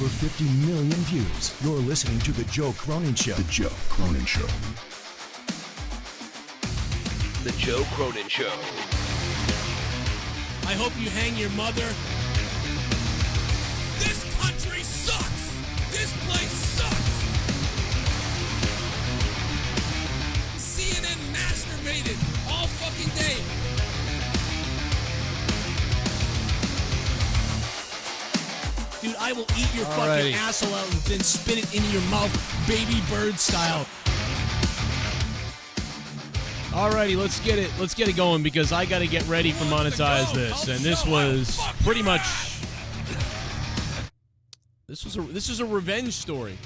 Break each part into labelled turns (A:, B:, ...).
A: over 50 million views. You're listening to The Joe Cronin Show. The Joe Cronin Show.
B: The Joe Cronin Show.
C: I hope you hang your mother. This country sucks! This place sucks! CNN masturbated all fucking day. Dude, I will eat your fucking asshole out and then spit it into your mouth, baby bird style.
D: Alrighty, let's get it going because I got to get ready for Monetize This, and this was pretty much this is a revenge story.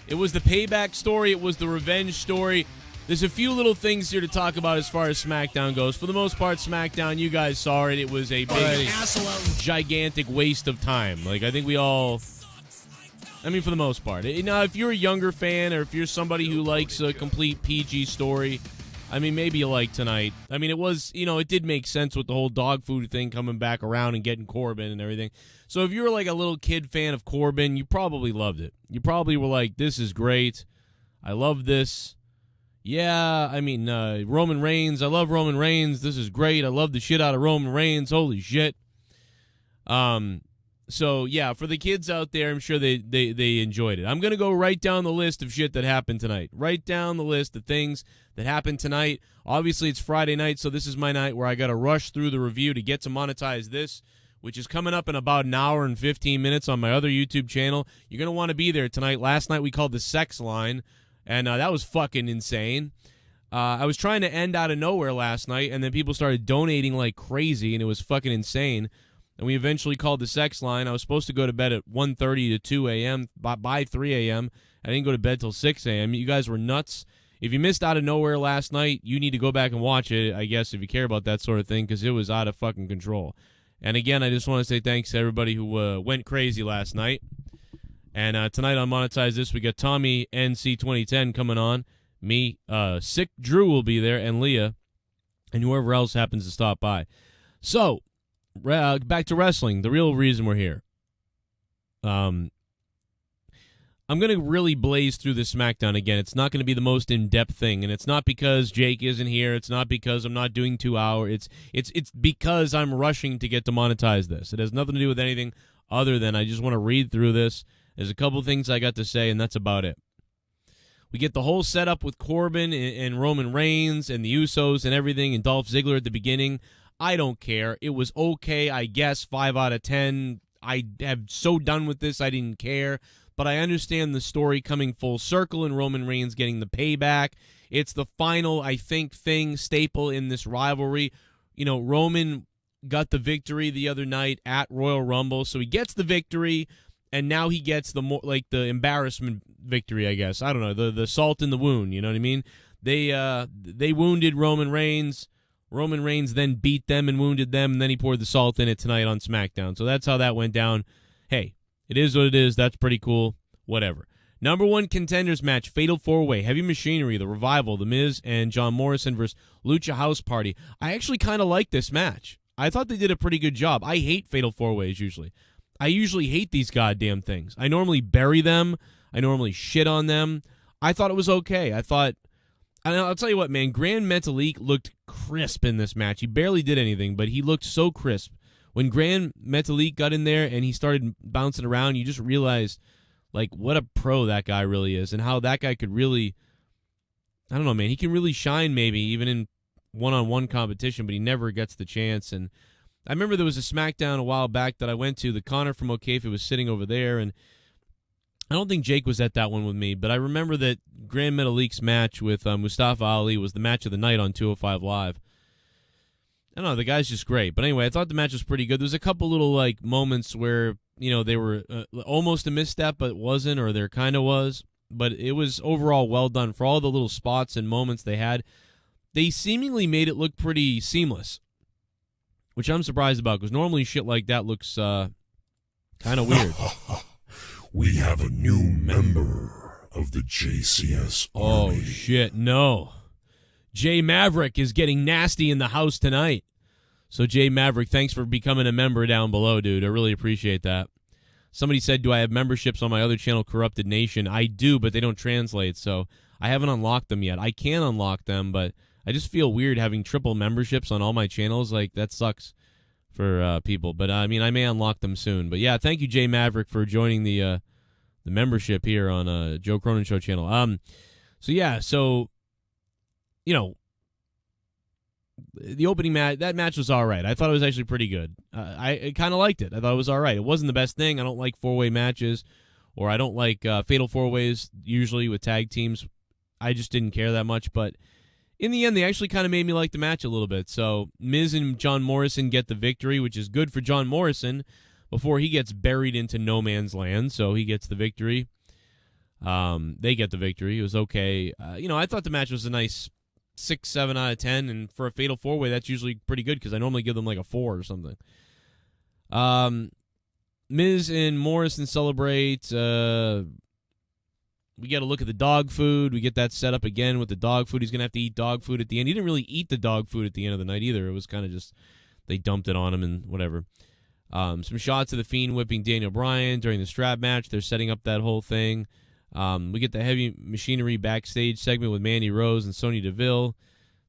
D: It was the payback story. It was the revenge story. There's a few little things here to talk about as far as SmackDown goes. For the most part, SmackDown, you guys saw it. It was a big, gigantic waste of time. Like, I think we all... I mean, for the most part. Now, if you're a younger fan or if you're somebody who likes a complete PG story, I mean, maybe you like tonight. I mean, it was, it did make sense with the whole dog food thing coming back around and getting Corbin and everything. So if you were like a little kid fan of Corbin, you probably loved it. You probably were like, this is great. I love this. Yeah, I mean, Roman Reigns. I love Roman Reigns. This is great. I love the shit out of Roman Reigns. Holy shit. So, yeah, for the kids out there, I'm sure they enjoyed it. I'm going to go right down the list of shit that happened tonight. Right down the list of things that happened tonight. Obviously, it's Friday night, so this is my night where I got to rush through the review to get to Monetize This, which is coming up in about an hour and 15 minutes on my other YouTube channel. You're going to want to be there tonight. Last night we called the Sex Line, and that was fucking insane. I was trying to end out of nowhere last night, and then people started donating like crazy, and it was fucking insane. And we eventually called the Sex Line. I was supposed to go to bed at 1:30 to 2 a.m. By 3 a.m. I didn't go to bed till 6 a.m. You guys were nuts. If you missed Out of Nowhere last night, you need to go back and watch it, I guess, if you care about that sort of thing, because it was out of fucking control. And again, I just want to say thanks to everybody who went crazy last night. And tonight on Monetize This, we got Tommy NC 2010 coming on. Me, Sick Drew will be there, and Leah, and whoever else happens to stop by. So, back to wrestling, the real reason we're here. I'm going to really blaze through the SmackDown again. It's not going to be the most in-depth thing, and it's not because Jake isn't here. It's not because I'm not doing 2 hours. It's because I'm rushing to get to Monetize This. It has nothing to do with anything other than I just want to read through this. There's a couple things I got to say, and that's about it. We get the whole setup with Corbin and Roman Reigns and the Usos and everything, and Dolph Ziggler at the beginning. I don't care. It was okay, I guess, 5 out of 10. I have so done with this, I didn't care. But I understand the story coming full circle and Roman Reigns getting the payback. It's the final, I think, staple in this rivalry. Roman got the victory the other night at Royal Rumble, so he gets the victory, and now he gets the embarrassment victory, I guess. I don't know, the salt in the wound, you know what I mean? They wounded Roman Reigns. Roman Reigns then beat them and wounded them, and then he poured the salt in it tonight on SmackDown. So that's how that went down. Hey, it is what it is. That's pretty cool. Whatever. Number 1 contenders match, Fatal 4-Way, Heavy Machinery, The Revival, The Miz, and John Morrison versus Lucha House Party. I actually kind of like this match. I thought they did a pretty good job. I hate Fatal 4-Ways usually. I usually hate these goddamn things. I normally bury them. I normally shit on them. I thought it was okay. I'll tell you what, man, Grand Metalik looked crisp in this match. He barely did anything, but he looked so crisp. When Grand Metalik got in there and he started bouncing around, you just realized, like, what a pro that guy really is and how that guy could really, I don't know, man, he can really shine maybe even in one-on-one competition, but he never gets the chance. And I remember there was a SmackDown a while back that I went to. The Connor from O'Keefe was sitting over there, and I don't think Jake was at that one with me, but I remember that Grand Metalik's match with Mustafa Ali was the match of the night on 205 Live. I don't know, the guy's just great. But anyway, I thought the match was pretty good. There was a couple little moments where, they were almost a misstep, but wasn't, or there kind of was. But it was overall well done. For all the little spots and moments they had, they seemingly made it look pretty seamless, which I'm surprised about, because normally shit like that looks kind of weird.
E: We have a new member of the JCS Army.
D: Oh, shit, no. Jay Maverick is getting nasty in the house tonight. So, Jay Maverick, thanks for becoming a member down below, dude. I really appreciate that. Somebody said, do I have memberships on my other channel, Corrupted Nation? I do, but they don't translate, so I haven't unlocked them yet. I can unlock them, but I just feel weird having triple memberships on all my channels. Like, that sucks for people. But, I mean, I may unlock them soon. But, yeah, thank you, Jay Maverick, for joining the membership here on Joe Cronin Show channel. So, you know, the opening match, that match was all right. I thought it was actually pretty good. I kind of liked it. I thought it was all right. It wasn't the best thing. I don't like four-way matches, or I don't like fatal four-ways usually with tag teams. I just didn't care that much. But in the end, they actually kind of made me like the match a little bit. So Miz and John Morrison get the victory, which is good for John Morrison before he gets buried into no man's land. So he gets the victory. They get the victory. It was okay. I thought the match was a nice 6, 7 out of 10, and for a fatal four-way, that's usually pretty good because I normally give them like a 4 or something. Miz and Morrison celebrate. We get a look at the dog food. We get that set up again with the dog food. He's going to have to eat dog food at the end. He didn't really eat the dog food at the end of the night either. It was kind of just they dumped it on him and whatever. Some shots of the Fiend whipping Daniel Bryan during the strap match. They're setting up that whole thing. We get the Heavy Machinery backstage segment with Mandy Rose and Sonya Deville.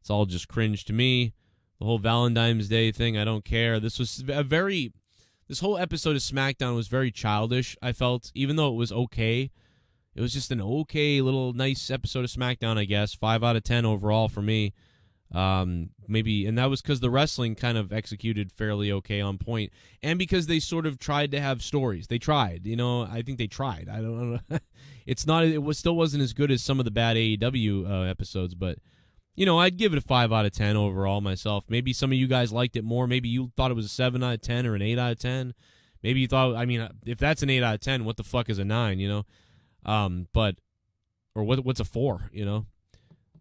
D: It's all just cringe to me. The whole Valentine's Day thing, I don't care. This whole episode of SmackDown was very childish, I felt, even though it was okay. It was just an okay little nice episode of SmackDown, I guess. 5 out of 10 overall for me. Maybe, and that was because the wrestling kind of executed fairly okay on point, and because they sort of tried to have stories. They tried, I think they tried. I don't know. Still wasn't as good as some of the bad AEW episodes, but I'd give it a 5 out of 10 overall myself. Maybe some of you guys liked it more. Maybe you thought it was a 7 out of 10 or an 8 out of 10. Maybe you thought, if that's an 8 out of 10, what the fuck is a 9? Or what's a 4?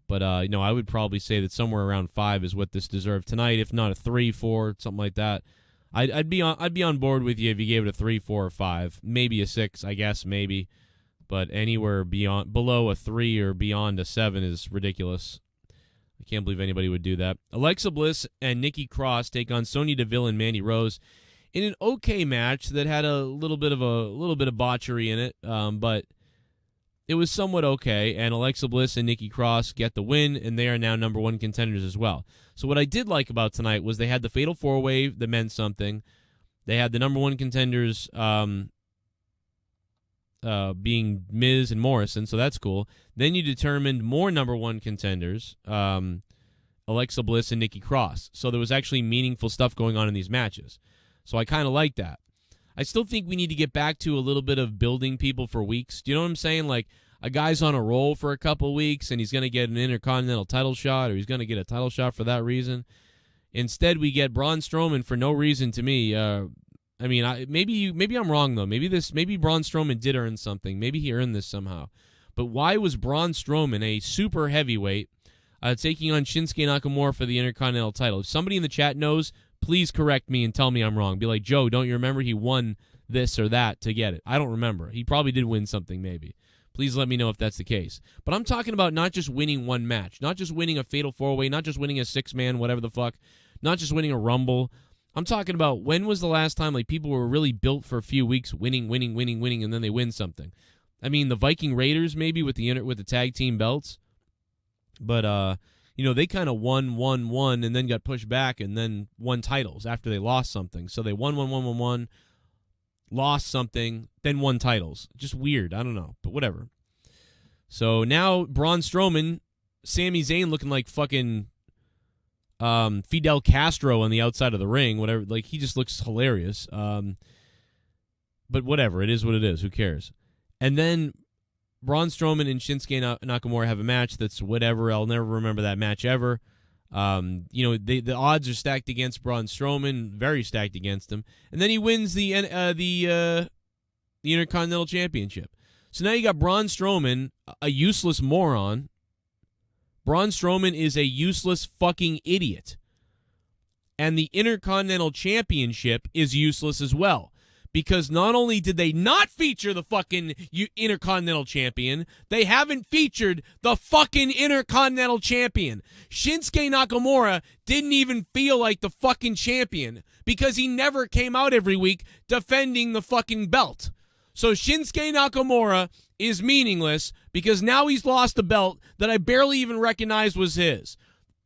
D: But, I would probably say that somewhere around 5 is what this deserved tonight, if not a 3, 4, something like that. I'd be on board with you if you gave it a 3, 4, or 5. Maybe a 6, I guess, maybe. But anywhere below a 3 or beyond a 7 is ridiculous. I can't believe anybody would do that. Alexa Bliss and Nikki Cross take on Sonya Deville and Mandy Rose in an okay match that had a little bit of botchery in it, but it was somewhat okay, and Alexa Bliss and Nikki Cross get the win, and they are now number 1 contenders as well. So what I did like about tonight was they had the Fatal 4-Way that meant something. They had the number 1 contenders being Miz and Morrison, so that's cool. Then you determined more number 1 contenders, Alexa Bliss and Nikki Cross. So there was actually meaningful stuff going on in these matches. So I kind of like that. I still think we need to get back to a little bit of building people for weeks. Do you know what I'm saying? Like, a guy's on a roll for a couple weeks, and he's going to get an Intercontinental title shot, or he's going to get a title shot for that reason. Instead, we get Braun Strowman for no reason to me. Maybe I'm wrong, though. Maybe Braun Strowman did earn something. Maybe he earned this somehow. But why was Braun Strowman, a super heavyweight, taking on Shinsuke Nakamura for the Intercontinental title? If somebody in the chat knows, please correct me and tell me I'm wrong. Be like, Joe, don't you remember he won this or that to get it? I don't remember. He probably did win something, maybe. Please let me know if that's the case. But I'm talking about not just winning one match, not just winning a Fatal 4-Way, not just winning a 6-man, whatever the fuck, not just winning a Rumble. I'm talking about when was the last time people were really built for a few weeks, winning, and then they win something. The Viking Raiders maybe with the tag team belts, but they kind of won, and then got pushed back, and then won titles after they lost something. So they won, lost something, then won titles. Just weird. I don't know, but whatever. So now Braun Strowman, Sami Zayn looking like fucking Fidel Castro on the outside of the ring. Whatever. He just looks hilarious. But whatever. It is what it is. Who cares? And then Braun Strowman and Shinsuke Nakamura have a match that's whatever. I'll never remember that match ever. The odds are stacked against Braun Strowman, very stacked against him. And then he wins the Intercontinental Championship. So now you got Braun Strowman, a useless moron. Braun Strowman is a useless fucking idiot. And the Intercontinental Championship is useless as well. Because not only did they not feature the fucking Intercontinental Champion, they haven't featured the fucking Intercontinental Champion. Shinsuke Nakamura didn't even feel like the fucking champion because he never came out every week defending the fucking belt. So Shinsuke Nakamura is meaningless because now he's lost a belt that I barely even recognized was his.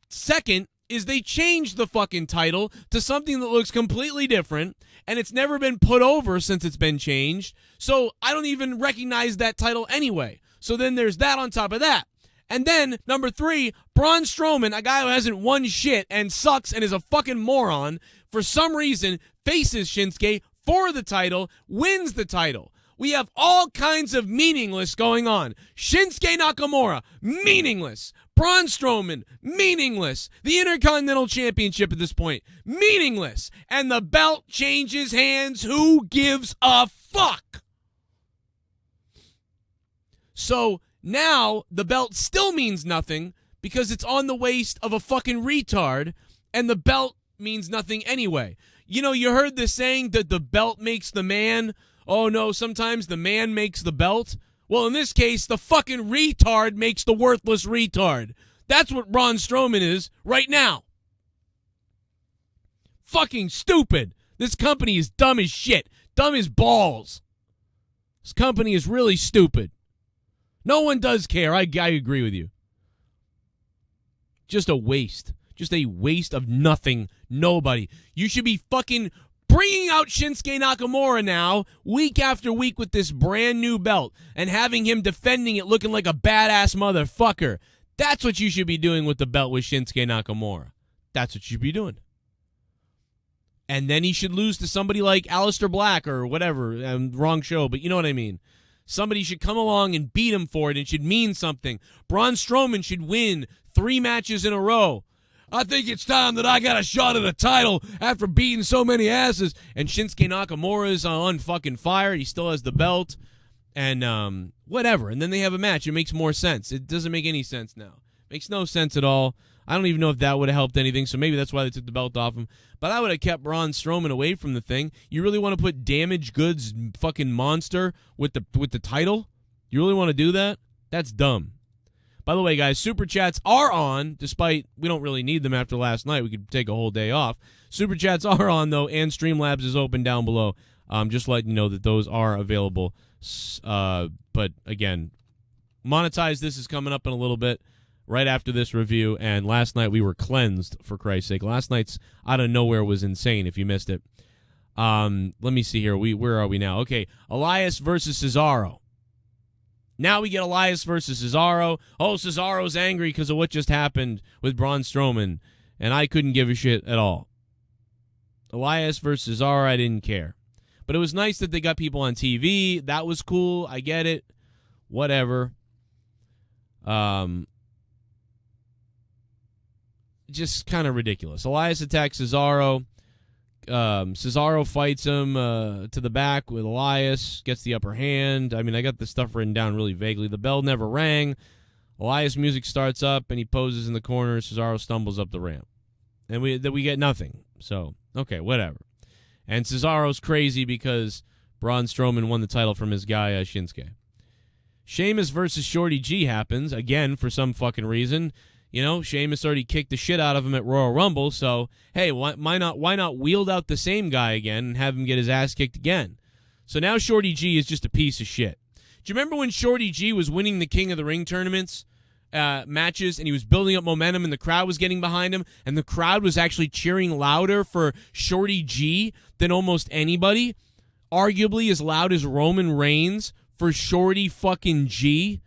D: Second is they changed the fucking title to something that looks completely different, and it's never been put over since it's been changed. So I don't even recognize that title anyway. So then there's that on top of that. And then, number 3, Braun Strowman, a guy who hasn't won shit and sucks and is a fucking moron, for some reason faces Shinsuke for the title, wins the title. We have all kinds of meaningless going on. Shinsuke Nakamura, meaningless. Braun Strowman, meaningless. The Intercontinental Championship at this point, meaningless. And the belt changes hands. Who gives a fuck? So now the belt still means nothing because it's on the waist of a fucking retard, and the belt means nothing anyway. You know, you heard the saying that the belt makes the man. Oh no, sometimes the man makes the belt. Well, in this case, the fucking retard makes the worthless retard. That's what Braun Strowman is right now. Fucking stupid. This company is dumb as shit. Dumb as balls. This company is really stupid. No one does care. I agree with you. Just a waste. Just a waste of nothing. Nobody. You should be fucking bringing out Shinsuke Nakamura now, week after week with this brand new belt, and having him defending it looking like a badass motherfucker. That's what you should be doing with the belt with Shinsuke Nakamura. That's what you should be doing. And then he should lose to somebody like Aleister Black or whatever. Wrong show, but you know what I mean. Somebody should come along and beat him for it. It should mean something. Braun Strowman should win 3 matches in a row. I think it's time that I got a shot at a title after beating so many asses. And Shinsuke Nakamura is on fucking fire. He still has the belt. And whatever. And then they have a match. It makes more sense. It doesn't make any sense now. Makes no sense at all. I don't even know if that would have helped anything, so maybe that's why they took the belt off him. But I would have kept Braun Strowman away from the thing. You really want to put Damaged Goods fucking monster with the title? You really want to do that? That's dumb. By the way, guys, Super Chats are on, despite we don't really need them after last night. We could take a whole day off. Super Chats are on, though, and Streamlabs is open down below. Just letting you know that those are available. But, again, Monetize This is coming up in a little bit, right after this review, and last night we were cleansed, for Christ's sake. Last night's Out of Nowhere was insane, if you missed it. Let me see here. Where are we now? Okay, Elias versus Cesaro. Now we get Elias versus Cesaro. Oh, Cesaro's angry because of what just happened with Braun Strowman, and I couldn't give a shit at all. Elias versus Cesaro, I didn't care. But it was nice that they got people on TV. That was cool. I get it. Whatever. Just kind of ridiculous. Elias attacks Cesaro. Cesaro fights him to the back with Elias, gets the upper hand. I mean, I got the stuff written down really vaguely. The bell never rang. Elias' music starts up, and he poses in the corner. Cesaro stumbles up the ramp. And we get nothing. So, okay, whatever. And Cesaro's crazy because Braun Strowman won the title from his guy, Shinsuke. Sheamus versus Shorty G happens, again, for some fucking reason. You know, Sheamus already kicked the shit out of him at Royal Rumble, so, hey, why not wield out the same guy again and have him get his ass kicked again? So now Shorty G is just a piece of shit. Do you remember when Shorty G was winning the King of the Ring tournaments matches, and he was building up momentum, and the crowd was getting behind him, and the crowd was actually cheering louder for Shorty G than almost anybody? Arguably as loud as Roman Reigns for Shorty fucking G,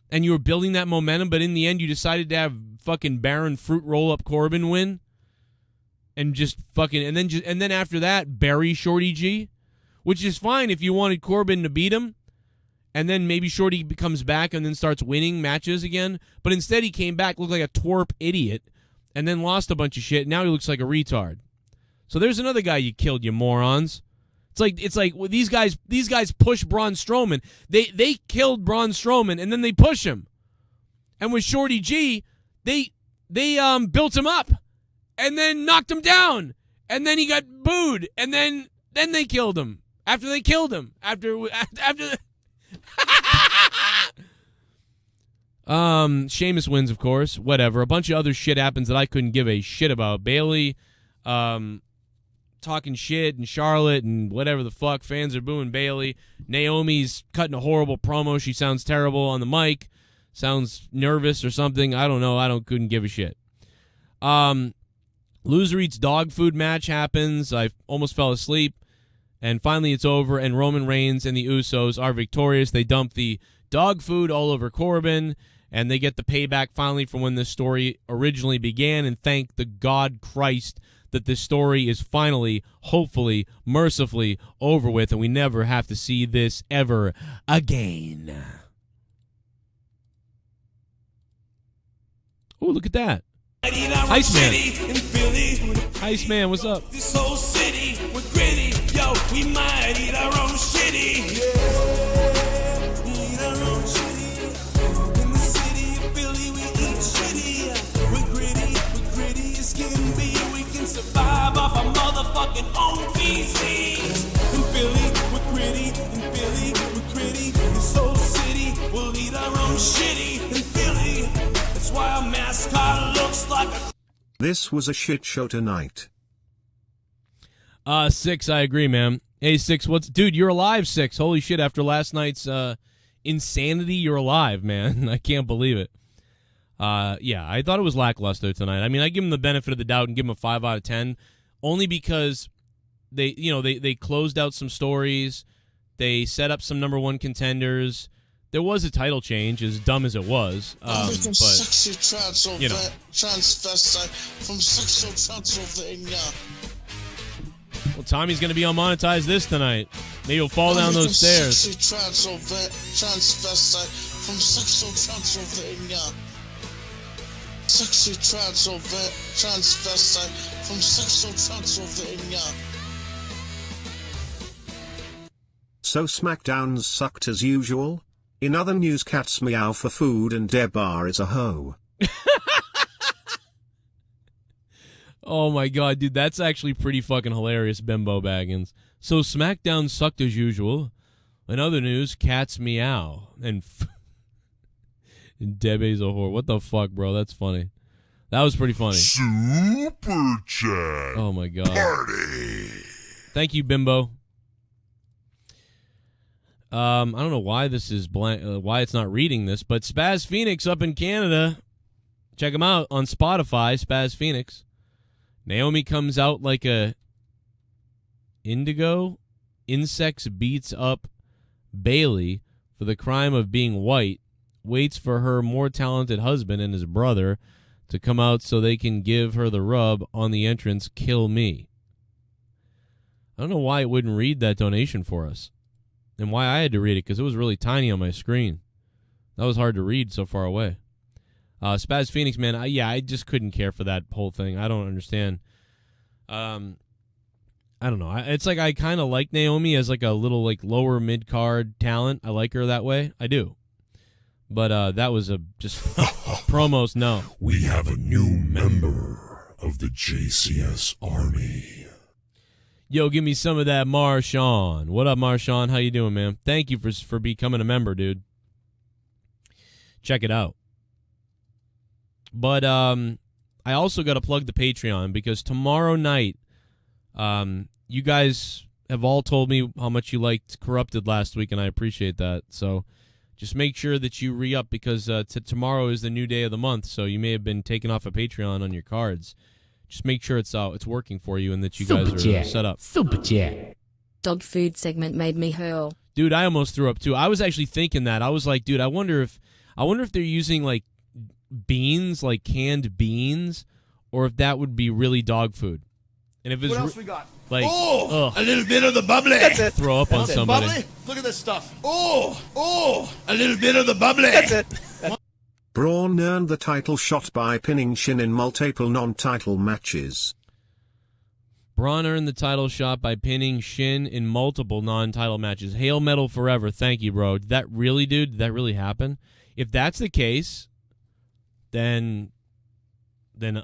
D: and you were building that momentum, but in the end you decided to have fucking Baron Fruit Roll Up Corbin win, and just fucking and then after that bury Shorty G, which is fine if you wanted Corbin to beat him, and then maybe Shorty comes back and then starts winning matches again, but instead he came back, looked like a twerp idiot, and then lost a bunch of shit. Now he looks like a retard. So there's another guy you killed, you morons. It's like well, these guys push Braun Strowman. They killed Braun Strowman and then they push him. And with Shorty G, they built him up and then knocked him down. And then he got booed and then they killed him. After they killed him. Sheamus wins, of course. Whatever. A bunch of other shit happens that I couldn't give a shit about. Bayley talking shit, and Charlotte and whatever the fuck. Fans are booing Bayley. Naomi's cutting a horrible promo. She sounds terrible on the mic. Sounds nervous or something. I don't know. Couldn't give a shit. Loser eats dog food match happens. I almost fell asleep. And finally it's over, and Roman Reigns and the Usos are victorious. They dump the dog food all over Corbin, and they get the payback finally from when this story originally began, and thank the God Christ that this story is finally, hopefully, mercifully over with, and we never have to see this ever again. Oh, look at that. Iceman, what's up?
F: This whole city, we're gritty. Yo, we might eat our own shitty. Yeah, eat our own shitty. In the city of Philly, we eat shitty. We're gritty as can be. We can survive off our motherfucking own feces. In Philly, we're gritty. In Philly, we're gritty. This whole city, we'll eat our own shitty. In Philly, that's why our mascot looks like a...
G: This was a shit show tonight.
D: Six, I agree, man. Hey, Six, dude, you're alive, Six. Holy shit, after last night's insanity, you're alive, man. I can't believe it. Yeah, I thought it was lackluster tonight. I mean, I give them the benefit of the doubt and give them a 5 out of 10, only because they closed out some stories. They set up some number one contenders. There was a title change, as dumb as it was, but, you know.
F: Transvestite from sexual Transylvania.
D: Well, Tommy's going to be unmonetized this tonight. Maybe he'll fall down those stairs.
F: Sexy transvestite from sexual Transylvania. Sexy transvestite from sexual Transylvania.
G: So SmackDown's sucked as usual? In other news, cats meow for food and Debar is a hoe.
D: Oh my god, dude, that's actually pretty fucking hilarious, Bimbo Baggins. So SmackDown sucked as usual. In other news, cats meow. And Debbie's a whore. What the fuck, bro? That's funny. That was pretty funny.
E: Super Chat.
D: Oh my god.
E: Party.
D: Thank you, Bimbo. I don't know why this is blank, why it's not reading this, but Spaz Phoenix up in Canada. Check him out on Spotify, Spaz Phoenix. Naomi comes out like a indigo. Insects beats up Bayley for the crime of being white. Waits for her more talented husband and his brother to come out so they can give her the rub on the entrance, kill me. I don't know why it wouldn't read that donation for us. And why I had to read it, because it was really tiny on my screen. That was hard to read so far away. Spaz Phoenix, man, I just couldn't care for that whole thing. I don't understand. I don't know. It's like I kind of like Naomi as like a little like lower mid-card talent. I like her that way. I do. But that was just promos, no.
E: We have a new member of the JCS Army.
D: Yo, give me some of that Marshawn. What up, Marshawn? How you doing, man? Thank you for becoming a member, dude. Check it out. But I also got to plug the Patreon, because tomorrow night, you guys have all told me how much you liked Corrupted last week, and I appreciate that. So just make sure that you re-up, because tomorrow is the new day of the month, so you may have been taken off of Patreon on your cards. Just make sure it's working for you and that you guys are set up.
H: Super chat.
I: Dog food segment made me hurl.
D: Dude, I almost threw up too. I was actually thinking that. I was like, dude, I wonder if they're using like beans, like canned beans, or if that would be really dog food. And if it's
J: what else we got?
D: Like,
J: a little bit of the bubbly.
D: That's it. Throw up on somebody.
J: Bubbly? Look at this stuff. A little bit of the bubbly. That's it.
G: Braun earned the title shot by pinning Shin in multiple non-title matches.
D: Braun earned the title shot by pinning Shin in multiple non-title matches. Hail Metal forever. Thank you, bro. Did that really happen? If that's the case, then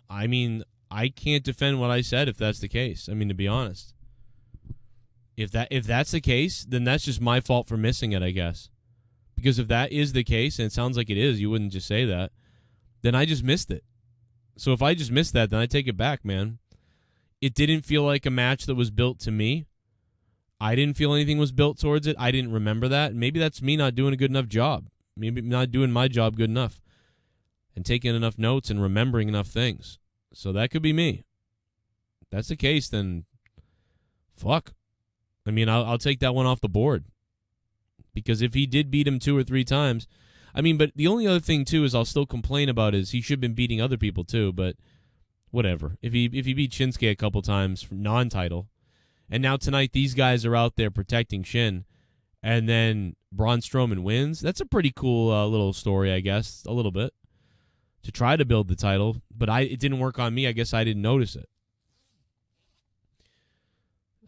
D: I mean, I can't defend what I said if that's the case. I mean, to be honest. If that's the case, then that's just my fault for missing it, I guess. Because if that is the case, and it sounds like it is, you wouldn't just say that, then I just missed it. So if I just missed that, then I take it back, man. it didn't feel like a match that was built to me. I didn't feel anything was built towards it. I didn't remember that. Maybe that's me not doing a good enough job. Maybe not doing my job good enough and taking enough notes and remembering enough things. So that could be me. If that's the case, then fuck. I mean, I'll take that one off the board. Because if he did beat him 2 or 3 times, I mean, but the only other thing, too, is I'll still complain about is he should have been beating other people, too, but whatever. If he beat Shinsuke a couple times for non-title, and now tonight these guys are out there protecting Shin, and then Braun Strowman wins, that's a pretty cool little story, I guess, a little bit, to try to build the title, but it didn't work on me. I guess I didn't notice it.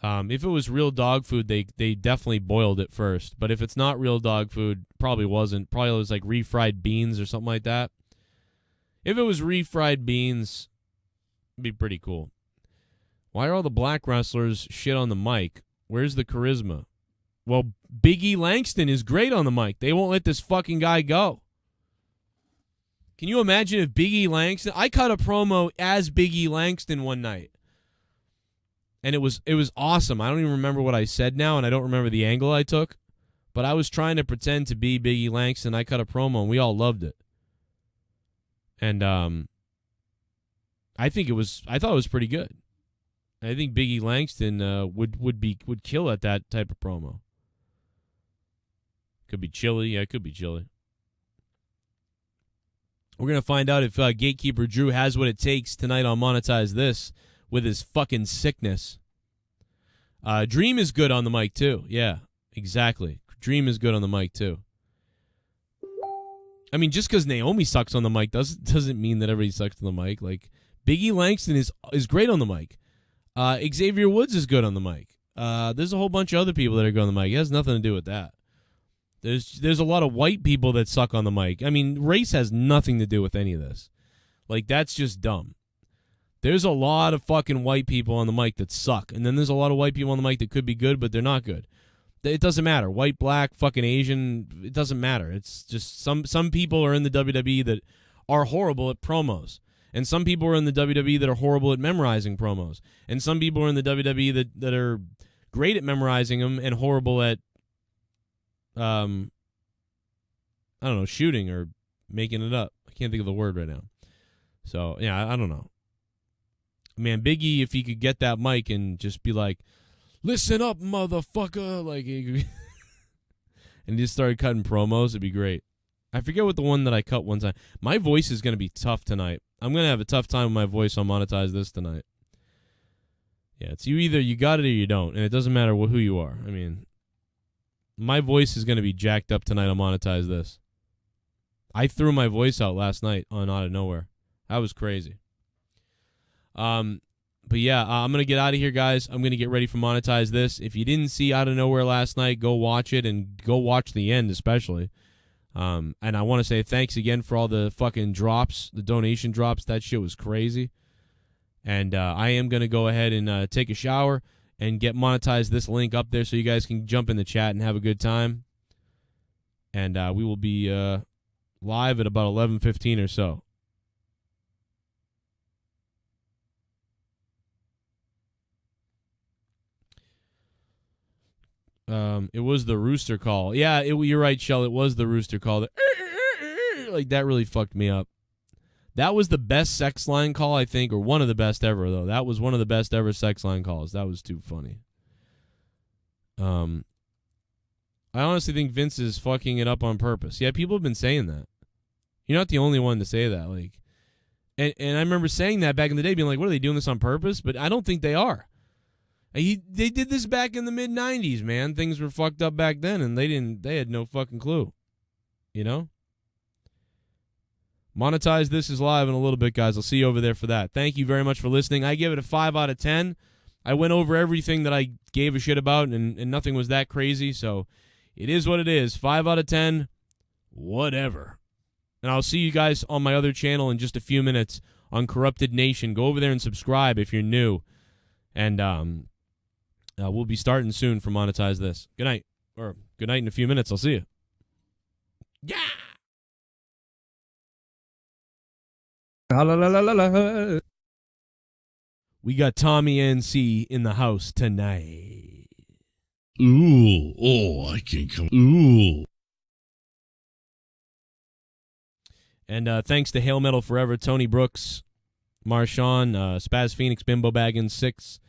D: If it was real dog food, they definitely boiled it first. But if it's not real dog food, probably wasn't. Probably was like refried beans or something like that. If it was refried beans, it'd be pretty cool. Why are all the black wrestlers shit on the mic? Where's the charisma? Well, Big E Langston is great on the mic. They won't let this fucking guy go. Can you imagine if Big E Langston... I cut a promo as Big E Langston one night. And it was awesome. I don't even remember what I said now, and I don't remember the angle I took. But I was trying to pretend to be Big E Langston. I cut a promo, and we all loved it. And I thought it was pretty good. I think Big E Langston would kill at that type of promo. Could be chilly. Yeah, it could be chilly. We're going to find out if Gatekeeper Drew has what it takes tonight on Monetize This with his fucking sickness. Dream is good on the mic, too. Yeah, exactly. Dream is good on the mic, too. I mean, just because Naomi sucks on the mic doesn't mean that everybody sucks on the mic. Like, Big E Langston is great on the mic. Xavier Woods is good on the mic. There's a whole bunch of other people that are good on the mic. It has nothing to do with that. There's a lot of white people that suck on the mic. I mean, race has nothing to do with any of this. Like, that's just dumb. There's a lot of fucking white people on the mic that suck. And then there's a lot of white people on the mic that could be good, but they're not good. It doesn't matter. White, black, fucking Asian, it doesn't matter. It's just some people are in the WWE that are horrible at promos. And some people are in the WWE that are horrible at memorizing promos. And some people are in the WWE that are great at memorizing them and horrible at, I don't know, shooting or making it up. I can't think of the word right now. So, yeah, I don't know. Man, Big E, if he could get that mic and just be like, listen up, motherfucker, like, and he just started cutting promos, it'd be great. I forget what the one that I cut one time. My voice is going to be tough tonight. I'm going to have a tough time with my voice on Monetize This tonight. Yeah, it's either you got it or you don't, and it doesn't matter who you are. I mean, my voice is going to be jacked up tonight on Monetize This. I threw my voice out last night on Out of Nowhere. That was crazy. But yeah, I'm going to get out of here, guys. I'm going to get ready for Monetize This. If you didn't see Out of Nowhere last night, go watch it and go watch the end especially. And I want to say thanks again for all the fucking drops, the donation drops. That shit was crazy. And I am going to go ahead and take a shower and get Monetize This link up there so you guys can jump in the chat and have a good time. And we will be live at about 11:15 or so. It was the rooster call. Yeah, you're right, Shell. It was the rooster call. Like, that really fucked me up. That was the best sex line call, I think, or one of the best ever, though. That was one of the best ever sex line calls. That was too funny. I honestly think Vince is fucking it up on purpose. Yeah, people have been saying that. You're not the only one to say that. Like, and I remember saying that back in the day, being like, what, are they doing this on purpose? But I don't think they are. They did this back in the mid-'90s, man. Things were fucked up back then, and they had no fucking clue. You know? Monetize This is live in a little bit, guys. I'll see you over there for that. Thank you very much for listening. I give it a 5 out of 10. I went over everything that I gave a shit about, and nothing was that crazy, so it is what it is. 5 out of 10, whatever. And I'll see you guys on my other channel in just a few minutes on Corrupted Nation. Go over there and subscribe if you're new. And we'll be starting soon for Monetize This. Good night. Or good night in a few minutes. I'll see you. Yeah!
H: La, la, la, la, la.
D: We got Tommy NC in the house tonight.
E: Ooh, oh, I can come. Ooh.
D: And thanks to Hail Metal Forever, Tony Brooks, Marshawn, Spaz Phoenix, Bimbo Baggins, 6,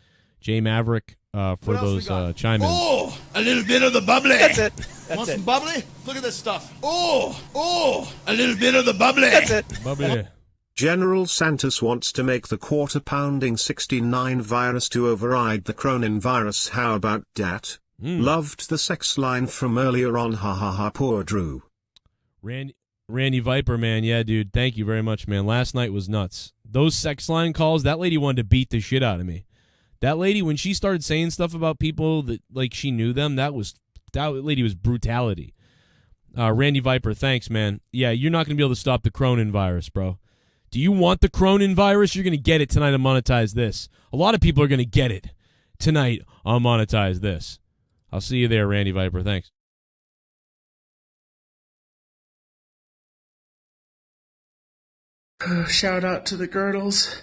D: Jay Maverick for those chime-ins.
J: Oh, a little bit of the bubbly.
F: That's it.
J: Want some bubbly? Look at this stuff. Oh, a little bit of the bubbly.
F: That's it.
D: Bubbly.
G: General Santos wants to make the quarter-pounding 69 virus to override the Cronin virus. How about that? Loved the sex line from earlier on. Ha ha ha, poor Drew.
D: Randy Viper, man. Yeah, dude. Thank you very much, man. Last night was nuts. Those sex line calls, that lady wanted to beat the shit out of me. That lady, when she started saying stuff about people that, like, she knew them, that lady was brutality. Randy Viper, thanks, man. Yeah, you're not going to be able to stop the Cronin virus, bro. Do you want the Cronin virus? You're going to get it tonight on Monetize This. A lot of people are going to get it tonight on Monetize This. I'll see you there, Randy Viper. Thanks.
H: Shout out to the girdles.